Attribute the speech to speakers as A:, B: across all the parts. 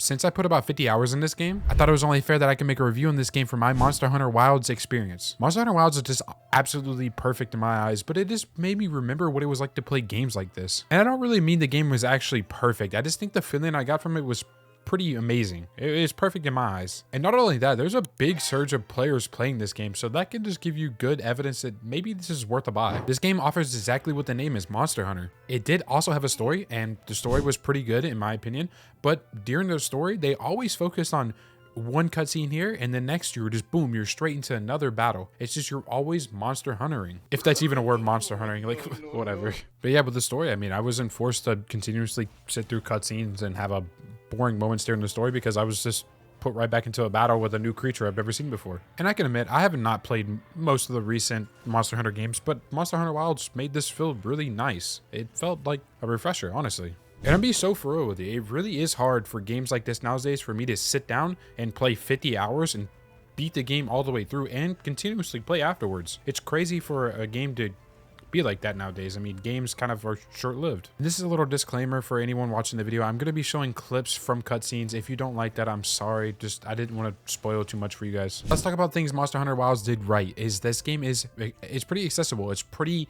A: since I put about 50 hours in this game, I thought it was only fair that I can make a review on this game for my Monster Hunter Wilds experience. Monster Hunter Wilds is just absolutely perfect in my eyes, but it just made me remember what it was like to play games like this. And I don't really mean the game was actually perfect. I just think the feeling I got from it was pretty amazing. It is perfect in my eyes. And not only that, there's a big surge of players playing this game, so that can just give you good evidence that maybe this is worth a buy. This game offers exactly what the name is, Monster Hunter. It did also have a story, and the story was pretty good in my opinion, but during the story, they always focused on one cutscene here, and then next you're just boom, you're straight into another battle. It's just you're always monster huntering, if that's even a word, monster huntering, like whatever. But yeah, with the story, I mean, I wasn't forced to continuously sit through cutscenes and have a boring moments during the story because I was just put right back into a battle with a new creature I've never seen before. And I can admit, I haven't not played most of the recent Monster Hunter games, but Monster Hunter Wilds made this feel really nice. It felt like a refresher, honestly. And I'll be so for real with you, it really is hard for games like this nowadays for me to sit down and play 50 hours and beat the game all the way through and continuously play afterwards. It's crazy for a game to be like that nowadays. I mean, games kind of are short-lived. This is a little disclaimer for anyone watching the video. I'm going to be showing clips from cutscenes. If you don't like that, I'm sorry. Just, I didn't want to spoil too much for you guys. Let's talk about things Monster Hunter Wilds did right. Is this game it's pretty accessible. It's pretty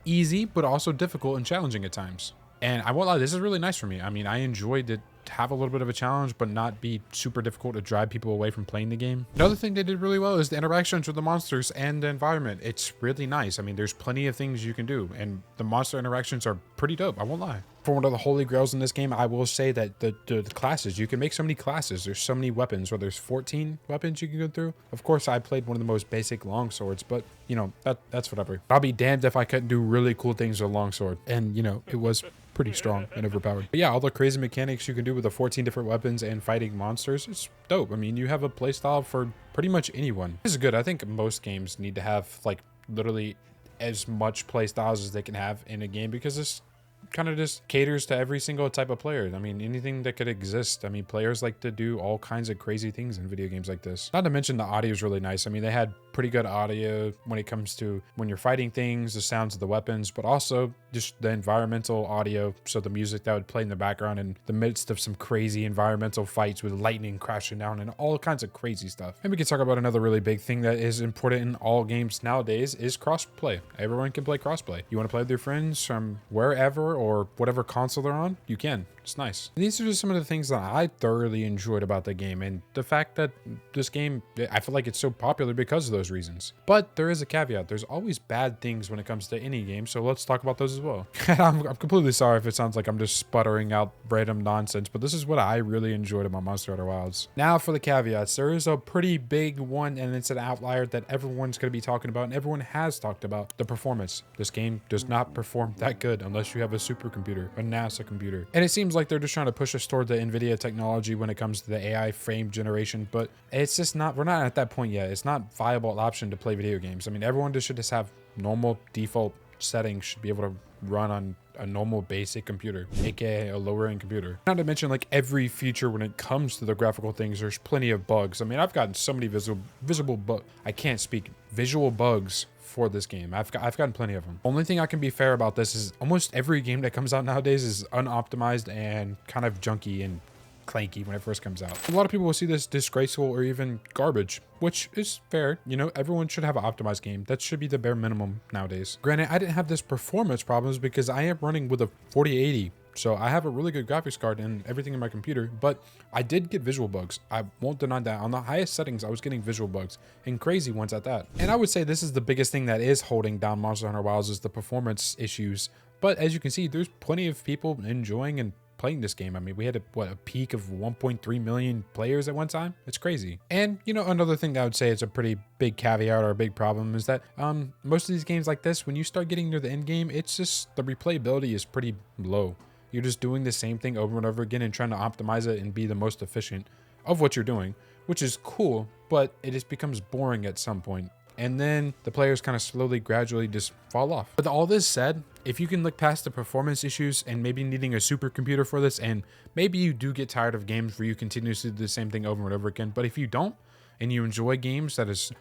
A: easy, but also difficult and challenging at times. And I won't lie, this is really nice for me. I mean, I enjoyed it. Have a little bit of a challenge, but not be super difficult to drive people away from playing the game. Another thing they did really well is the interactions with the monsters and the environment. It's really nice. I mean, there's plenty of things you can do, and the monster interactions are pretty dope. I won't lie. For one of the holy grails in this game, I will say that the classes, you can make so many classes. There's so many weapons, where there's 14 weapons you can go through. Of course, I played one of the most basic long swords, but you know, that's whatever. I'll be damned if I couldn't do really cool things with a long sword. And you know, it was pretty strong and overpowered. But yeah, all the crazy mechanics you can do with the 14 different weapons and fighting monsters, it's dope. I mean, you have a playstyle for pretty much anyone. This is good. I think most games need to have like literally as much playstyles as they can have in a game, because this kind of just caters to every single type of player. I mean, anything that could exist. I mean, players like to do all kinds of crazy things in video games like this. Not to mention the audio is really nice. I mean, they had pretty good audio when it comes to when you're fighting things, the sounds of the weapons, but also just the environmental audio. So the music that would play in the background in the midst of some crazy environmental fights with lightning crashing down and all kinds of crazy stuff. And we can talk about another really big thing that is important in all games nowadays is crossplay. Everyone can play crossplay. You want to play with your friends from wherever or whatever console they're on, you can. It's nice. And these are just some of the things that I thoroughly enjoyed about the game, and the fact that this game, I feel like it's so popular because of those reasons. But there is a caveat. There's always bad things when it comes to any game, so let's talk about those as well. I'm completely sorry if it sounds like I'm just sputtering out random nonsense, but this is what I really enjoyed about Monster Hunter Wilds. Now for the caveats. There is a pretty big one, and it's an outlier that everyone's going to be talking about, and everyone has talked about: the performance. This game does not perform that good unless you have a supercomputer, a NASA computer. And it seems like they're just trying to push us toward the NVIDIA technology when it comes to the AI frame generation, but it's just not, we're not at that point yet. It's not a viable option to play video games. I mean, everyone should just have normal default settings, should be able to run on a normal basic computer, aka a lower end computer. Not to mention, like, every feature when it comes to the graphical things, there's plenty of bugs. I mean, I've gotten so many visual bugs for this game. I've gotten plenty of them. Only thing I can be fair about this is almost every game that comes out nowadays is unoptimized and kind of junky and clanky when it first comes out. A lot of people will see this disgraceful or even garbage, which is fair. You know, everyone should have an optimized game. That should be the bare minimum nowadays. Granted, I didn't have this performance problems because I am running with a 4080. So I have a really good graphics card and everything in my computer, but I did get visual bugs. I won't deny that. On the highest settings, I was getting visual bugs, and crazy ones at that. And I would say this is the biggest thing that is holding down Monster Hunter Wilds, is the performance issues. But as you can see, there's plenty of people enjoying and playing this game. I mean, we had a peak of 1.3 million players at one time. It's crazy. And you know, another thing that I would say is a pretty big caveat or a big problem is that most of these games like this, when you start getting near the end game, it's just the replayability is pretty low. You're just doing the same thing over and over again and trying to optimize it and be the most efficient of what you're doing, which is cool, but it just becomes boring at some point. And then the players kind of slowly, gradually just fall off. With all this said, if you can look past the performance issues and maybe needing a supercomputer for this, and maybe you do get tired of games where you continuously do the same thing over and over again, but if you don't, and you enjoy games that is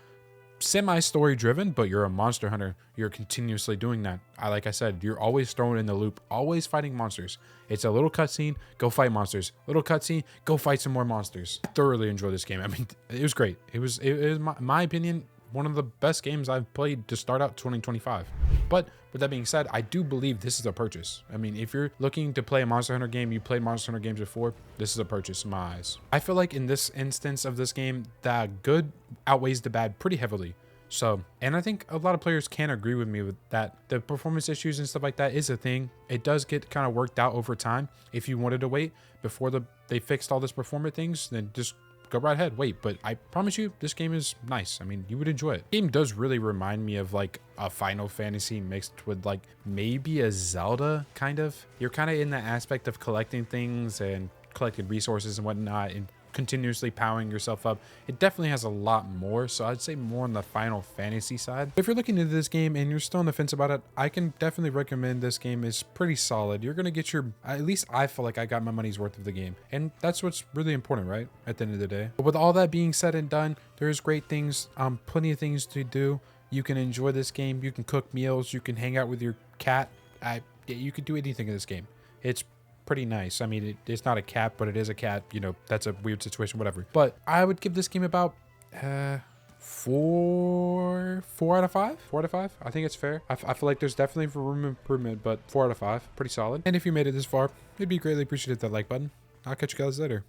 A: semi-story driven, but you're a monster hunter. You're continuously doing that. Like I said, you're always thrown in the loop, always fighting monsters. It's a little cutscene, go fight monsters. Little cutscene, go fight some more monsters. I thoroughly enjoyed this game. I mean, it was great. It was my opinion, one of the best games I've played to start out 2025. But with that being said, I do believe this is a purchase. I mean, if you're looking to play a Monster Hunter game, you played Monster Hunter games before, this is a purchase in my eyes. I feel like in this instance of this game, the good outweighs the bad pretty heavily. So, and I think a lot of players can agree with me with that. The performance issues and stuff like that is a thing. It does get kind of worked out over time. If you wanted to wait before they fixed all this performance things, then just go right ahead, wait. But I promise you, this game is nice. I mean, you would enjoy it. The game does really remind me of like a Final Fantasy mixed with like maybe a Zelda kind of. You're kind of in the aspect of collecting things and collecting resources and whatnot and continuously powering yourself up. It definitely has a lot more, so I'd say more on the Final Fantasy side. If you're looking into this game and you're still on the fence about it, I can definitely recommend this game. Is pretty solid. You're gonna get your, at least I feel like I got my money's worth of the game, and that's what's really important, right, at the end of the day. But with all that being said and done, there's great things, plenty of things to do. You can enjoy this game, you can cook meals, you can hang out with your cat. You can do anything in this game. It's pretty nice. I mean, it's not a cat, but it is a cat. You know, that's a weird situation, whatever. But I would give this game about 4 out of 5. 4 out of 5. I think it's fair. I feel like there's definitely room for improvement, but 4 out of 5, pretty solid. And if you made it this far, it'd be greatly appreciated, that like button. I'll catch you guys later.